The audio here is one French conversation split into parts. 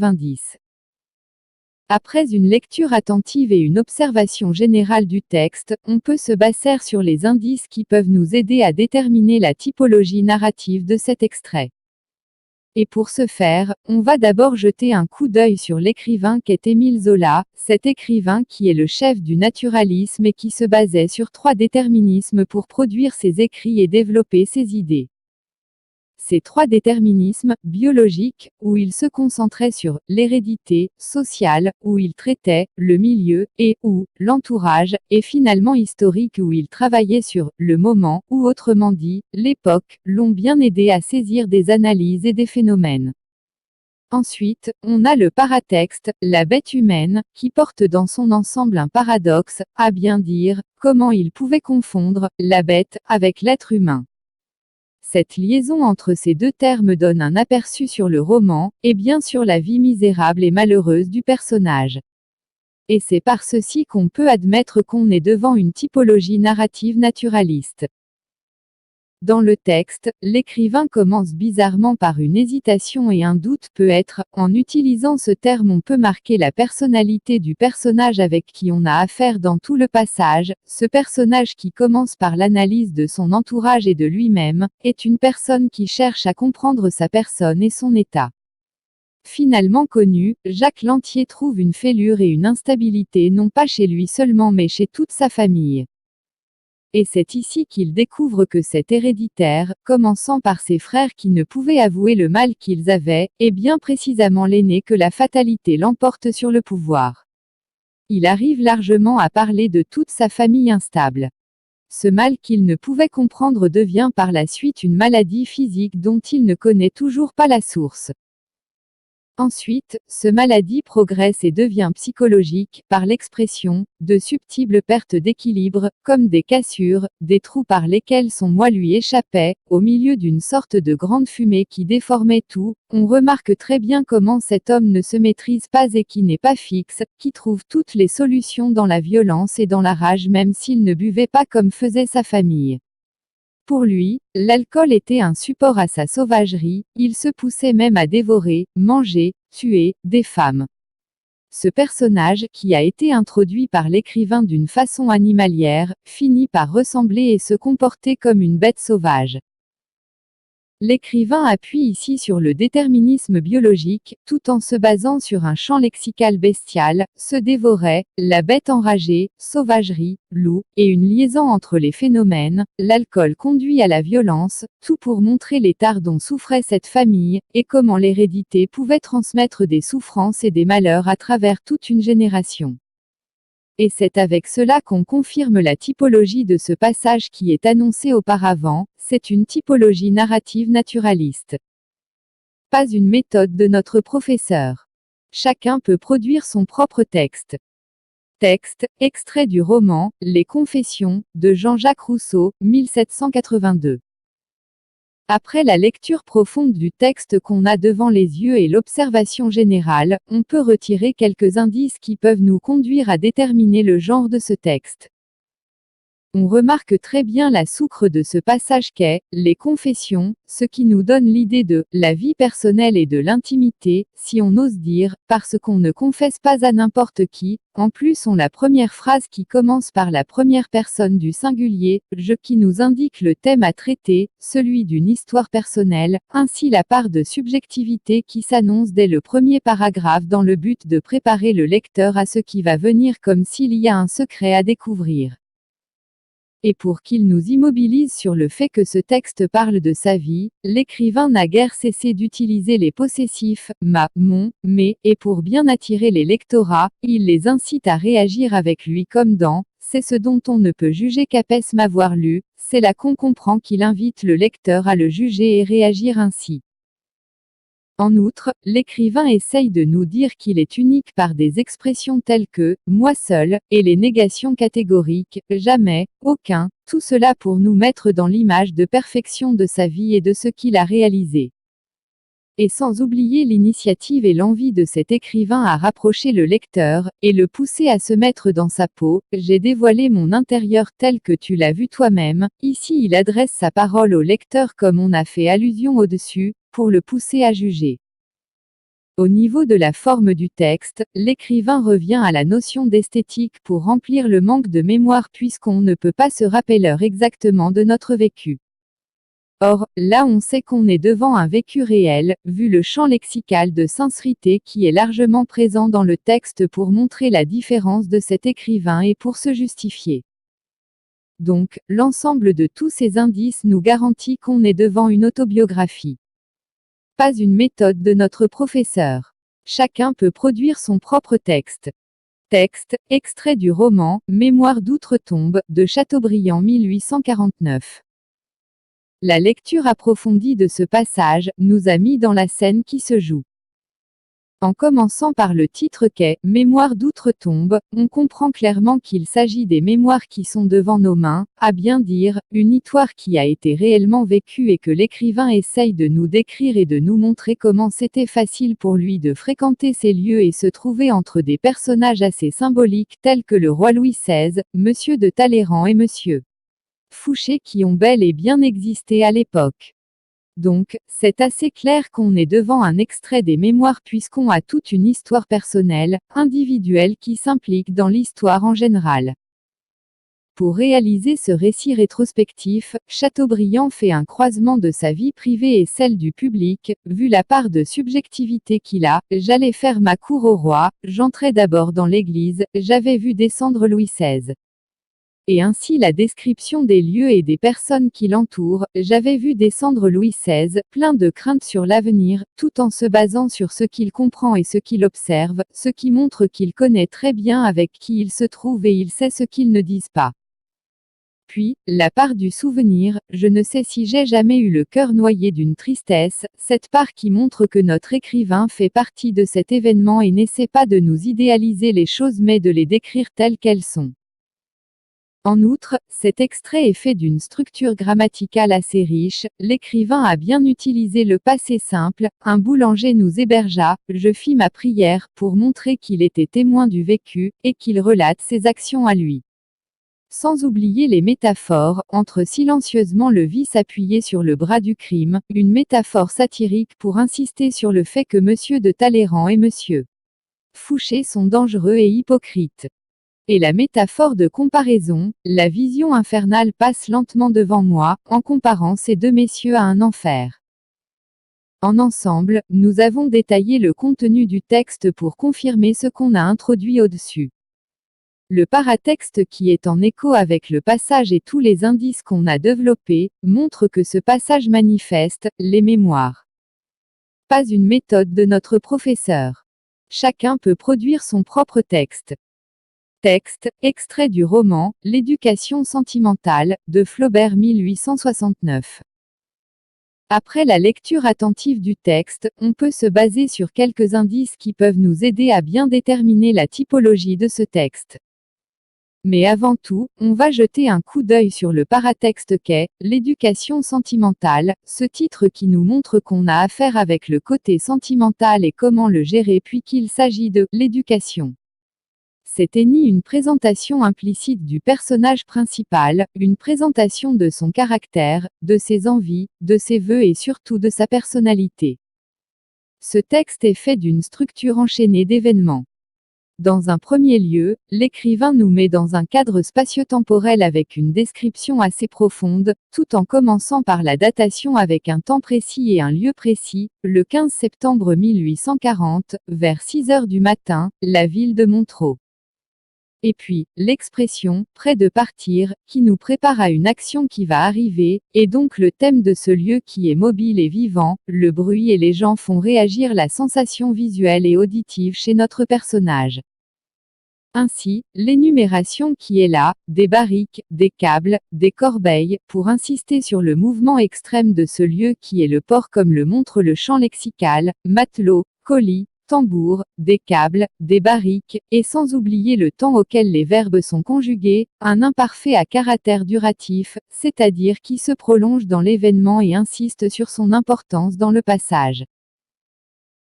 90. Après une lecture attentive et une observation générale du texte, on peut se baser sur les indices qui peuvent nous aider à déterminer la typologie narrative de cet extrait. Et pour ce faire, on va d'abord jeter un coup d'œil sur l'écrivain qu'est Émile Zola, cet écrivain qui est le chef du naturalisme et qui se basait sur 3 déterminismes pour produire ses écrits et développer ses idées. Ces 3 déterminismes, biologiques, où il se concentrait sur l'hérédité, social, où il traitait le milieu, et ou l'entourage, et finalement historique où il travaillait sur le moment, ou autrement dit, l'époque, l'ont bien aidé à saisir des analyses et des phénomènes. Ensuite, on a le paratexte, la bête humaine, qui porte dans son ensemble un paradoxe, à bien dire, comment il pouvait confondre la bête avec l'être humain. Cette liaison entre ces 2 termes donne un aperçu sur le roman, et bien sur la vie misérable et malheureuse du personnage. Et c'est par ceci qu'on peut admettre qu'on est devant une typologie narrative naturaliste. Dans le texte, l'écrivain commence bizarrement par une hésitation et un doute peut être, en utilisant ce terme on peut marquer la personnalité du personnage avec qui on a affaire dans tout le passage. Ce personnage qui commence par l'analyse de son entourage et de lui-même, est une personne qui cherche à comprendre sa personne et son état. Finalement connu, Jacques Lantier trouve une fêlure et une instabilité non pas chez lui seulement mais chez toute sa famille. Et c'est ici qu'il découvre que c'est héréditaire, commençant par ses frères qui ne pouvaient avouer le mal qu'ils avaient, et bien précisément l'aîné que la fatalité l'emporte sur le pouvoir. Il arrive largement à parler de toute sa famille instable. Ce mal qu'il ne pouvait comprendre devient par la suite une maladie physique dont il ne connaît toujours pas la source. Ensuite, ce maladie progresse et devient psychologique, par l'expression de subtiles pertes d'équilibre, comme des cassures, des trous par lesquels son moi lui échappait, au milieu d'une sorte de grande fumée qui déformait tout. On remarque très bien comment cet homme ne se maîtrise pas et qui n'est pas fixe, qui trouve toutes les solutions dans la violence et dans la rage même s'il ne buvait pas comme faisait sa famille. Pour lui, l'alcool était un support à sa sauvagerie, il se poussait même à dévorer, manger, tuer, des femmes. Ce personnage, qui a été introduit par l'écrivain d'une façon animalière, finit par ressembler et se comporter comme une bête sauvage. L'écrivain appuie ici sur le déterminisme biologique, tout en se basant sur un champ lexical bestial, se dévorait, la bête enragée, sauvagerie, loup, et une liaison entre les phénomènes, l'alcool conduit à la violence, tout pour montrer les tares dont souffrait cette famille, et comment l'hérédité pouvait transmettre des souffrances et des malheurs à travers toute une génération. Et c'est avec cela qu'on confirme la typologie de ce passage qui est annoncé auparavant, c'est une typologie narrative naturaliste. Pas une méthode de notre professeur. Chacun peut produire son propre texte. Texte, extrait du roman « Les Confessions » de Jean-Jacques Rousseau, 1782. Après la lecture profonde du texte qu'on a devant les yeux et l'observation générale, on peut retirer quelques indices qui peuvent nous conduire à déterminer le genre de ce texte. On remarque très bien la source de ce passage qu'est « Les Confessions », ce qui nous donne l'idée de « la vie personnelle et de l'intimité », si on ose dire, parce qu'on ne confesse pas à n'importe qui. En plus on la première phrase qui commence par la première personne du singulier, je, qui nous indique le thème à traiter, celui d'une histoire personnelle, ainsi la part de subjectivité qui s'annonce dès le premier paragraphe dans le but de préparer le lecteur à ce qui va venir comme s'il y a un secret à découvrir. Et pour qu'il nous immobilise sur le fait que ce texte parle de sa vie, l'écrivain n'a guère cessé d'utiliser les possessifs « ma »,« mon »,« mes », et pour bien attirer les lectorats, il les incite à réagir avec lui comme dans « c'est ce dont on ne peut juger qu'après m'avoir lu », c'est là qu'on comprend qu'il invite le lecteur à le juger et réagir ainsi. En outre, l'écrivain essaye de nous dire qu'il est unique par des expressions telles que « moi seul » et les négations catégoriques « jamais »,« aucun », tout cela pour nous mettre dans l'image de perfection de sa vie et de ce qu'il a réalisé. Et sans oublier l'initiative et l'envie de cet écrivain à rapprocher le lecteur, et le pousser à se mettre dans sa peau. J'ai dévoilé mon intérieur tel que tu l'as vu toi-même. Ici il adresse sa parole au lecteur comme on a fait allusion au-dessus, pour le pousser à juger. Au niveau de la forme du texte, l'écrivain revient à la notion d'esthétique pour remplir le manque de mémoire puisqu'on ne peut pas se rappeler l'heure exactement de notre vécu. Or, là on sait qu'on est devant un vécu réel, vu le champ lexical de sincérité qui est largement présent dans le texte pour montrer la différence de cet écrivain et pour se justifier. Donc, l'ensemble de tous ces indices nous garantit qu'on est devant une autobiographie. Pas une méthode de notre professeur. Chacun peut produire son propre texte. Texte, extrait du roman « Mémoires d'outre-tombe » de Chateaubriand 1849. La lecture approfondie de ce passage nous a mis dans la scène qui se joue. En commençant par le titre qu'est « Mémoires d'outre-tombe », on comprend clairement qu'il s'agit des mémoires qui sont devant nos mains, à bien dire, une histoire qui a été réellement vécue et que l'écrivain essaye de nous décrire et de nous montrer comment c'était facile pour lui de fréquenter ces lieux et se trouver entre des personnages assez symboliques tels que le roi Louis XVI, Monsieur de Talleyrand et Monsieur Fouché qui ont bel et bien existé à l'époque. Donc, c'est assez clair qu'on est devant un extrait des mémoires puisqu'on a toute une histoire personnelle, individuelle qui s'implique dans l'histoire en général. Pour réaliser ce récit rétrospectif, Chateaubriand fait un croisement de sa vie privée et celle du public, vu la part de subjectivité qu'il a. J'allais faire ma cour au roi, j'entrais d'abord dans l'église, j'avais vu descendre Louis XVI. Et ainsi la description des lieux et des personnes qui l'entourent, j'avais vu descendre Louis XVI, plein de crainte sur l'avenir, tout en se basant sur ce qu'il comprend et ce qu'il observe, ce qui montre qu'il connaît très bien avec qui il se trouve et il sait ce qu'ils ne disent pas. Puis, la part du souvenir, je ne sais si j'ai jamais eu le cœur noyé d'une tristesse, cette part qui montre que notre écrivain fait partie de cet événement et n'essaie pas de nous idéaliser les choses mais de les décrire telles qu'elles sont. En outre, cet extrait est fait d'une structure grammaticale assez riche, l'écrivain a bien utilisé le passé simple, un boulanger nous hébergea, je fis ma prière, pour montrer qu'il était témoin du vécu, et qu'il relate ses actions à lui. Sans oublier les métaphores, entre silencieusement le vice appuyé sur le bras du crime, une métaphore satirique pour insister sur le fait que Monsieur de Talleyrand et Monsieur Fouché sont dangereux et hypocrites. Et la métaphore de comparaison, la vision infernale passe lentement devant moi, en comparant ces deux messieurs à un enfer. En ensemble, nous avons détaillé le contenu du texte pour confirmer ce qu'on a introduit au-dessus. Le paratexte qui est en écho avec le passage et tous les indices qu'on a développés, montre que ce passage manifeste les mémoires. Pas une méthode de notre professeur. Chacun peut produire son propre texte. Texte, extrait du roman « L'éducation sentimentale » de Flaubert 1869. Après la lecture attentive du texte, on peut se baser sur quelques indices qui peuvent nous aider à bien déterminer la typologie de ce texte. Mais avant tout, on va jeter un coup d'œil sur le paratexte qu'est « L'éducation sentimentale », ce titre qui nous montre qu'on a affaire avec le côté sentimental et comment le gérer puis qu'il s'agit de « l'éducation ». C'était ni une présentation implicite du personnage principal, une présentation de son caractère, de ses envies, de ses vœux et surtout de sa personnalité. Ce texte est fait d'une structure enchaînée d'événements. Dans un premier lieu, l'écrivain nous met dans un cadre spatio-temporel avec une description assez profonde, tout en commençant par la datation avec un temps précis et un lieu précis, le 15 septembre 1840, vers 6 heures du matin, la ville de Montreux. Et puis, l'expression « près de partir », qui nous prépare à une action qui va arriver, et donc le thème de ce lieu qui est mobile et vivant, le bruit et les gens font réagir la sensation visuelle et auditive chez notre personnage. Ainsi, l'énumération qui est là, des barriques, des câbles, des corbeilles, pour insister sur le mouvement extrême de ce lieu qui est le port comme le montre le champ lexical, matelot, colis, tambour, des câbles, des barriques, et sans oublier le temps auquel les verbes sont conjugués, un imparfait à caractère duratif, c'est-à-dire qui se prolonge dans l'événement et insiste sur son importance dans le passage.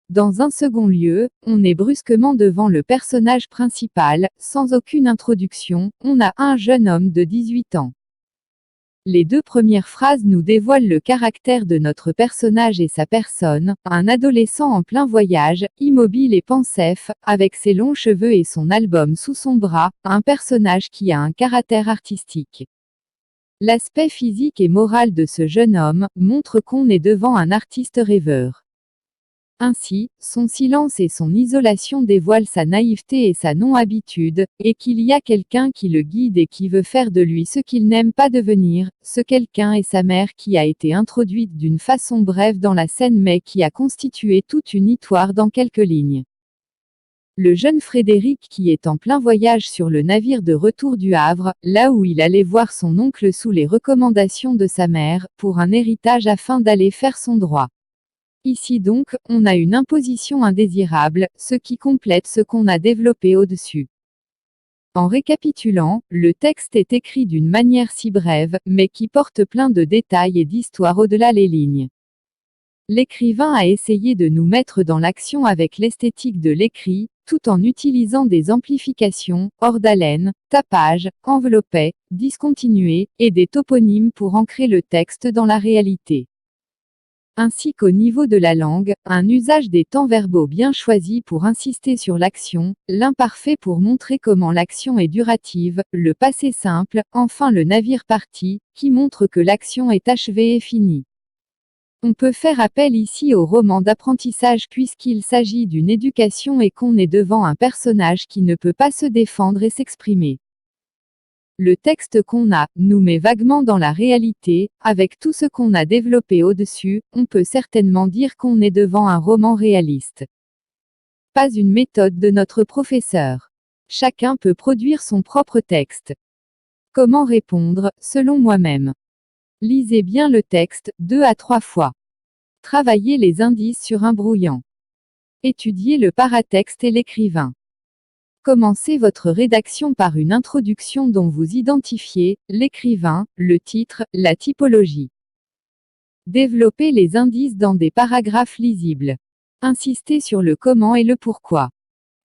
Dans un second lieu, on est brusquement devant le personnage principal, sans aucune introduction, on a un jeune homme de 18 ans. Les 2 premières phrases nous dévoilent le caractère de notre personnage et sa personne, un adolescent en plein voyage, immobile et pensif, avec ses longs cheveux et son album sous son bras, un personnage qui a un caractère artistique. L'aspect physique et moral de ce jeune homme montre qu'on est devant un artiste rêveur. Ainsi, son silence et son isolation dévoilent sa naïveté et sa non-habitude, et qu'il y a quelqu'un qui le guide et qui veut faire de lui ce qu'il n'aime pas devenir. Ce quelqu'un est sa mère qui a été introduite d'une façon brève dans la scène mais qui a constitué toute une histoire dans quelques lignes. Le jeune Frédéric qui est en plein voyage sur le navire de retour du Havre, là où il allait voir son oncle sous les recommandations de sa mère, pour un héritage afin d'aller faire son droit. Ici donc, on a une imposition indésirable, ce qui complète ce qu'on a développé au-dessus. En récapitulant, le texte est écrit d'une manière si brève, mais qui porte plein de détails et d'histoires au-delà les lignes. L'écrivain a essayé de nous mettre dans l'action avec l'esthétique de l'écrit, tout en utilisant des amplifications, hors d'haleine, tapage, enveloppé, discontinué, et des toponymes pour ancrer le texte dans la réalité. Ainsi qu'au niveau de la langue, un usage des temps verbaux bien choisis pour insister sur l'action, l'imparfait pour montrer comment l'action est durative, le passé simple, enfin le navire parti, qui montre que l'action est achevée et finie. On peut faire appel ici au roman d'apprentissage puisqu'il s'agit d'une éducation et qu'on est devant un personnage qui ne peut pas se défendre et s'exprimer. Le texte qu'on a, nous met vaguement dans la réalité, avec tout ce qu'on a développé au-dessus, on peut certainement dire qu'on est devant un roman réaliste. Pas une méthode de notre professeur. Chacun peut produire son propre texte. Comment répondre, selon moi-même? Lisez bien le texte, 2 à 3 fois. Travaillez les indices sur un brouillon. Étudiez le paratexte et l'écrivain. Commencez votre rédaction par une introduction dont vous identifiez l'écrivain, le titre, la typologie. Développez les indices dans des paragraphes lisibles. Insistez sur le comment et le pourquoi.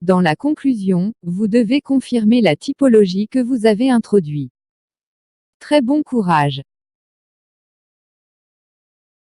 Dans la conclusion, vous devez confirmer la typologie que vous avez introduite. Très bon courage.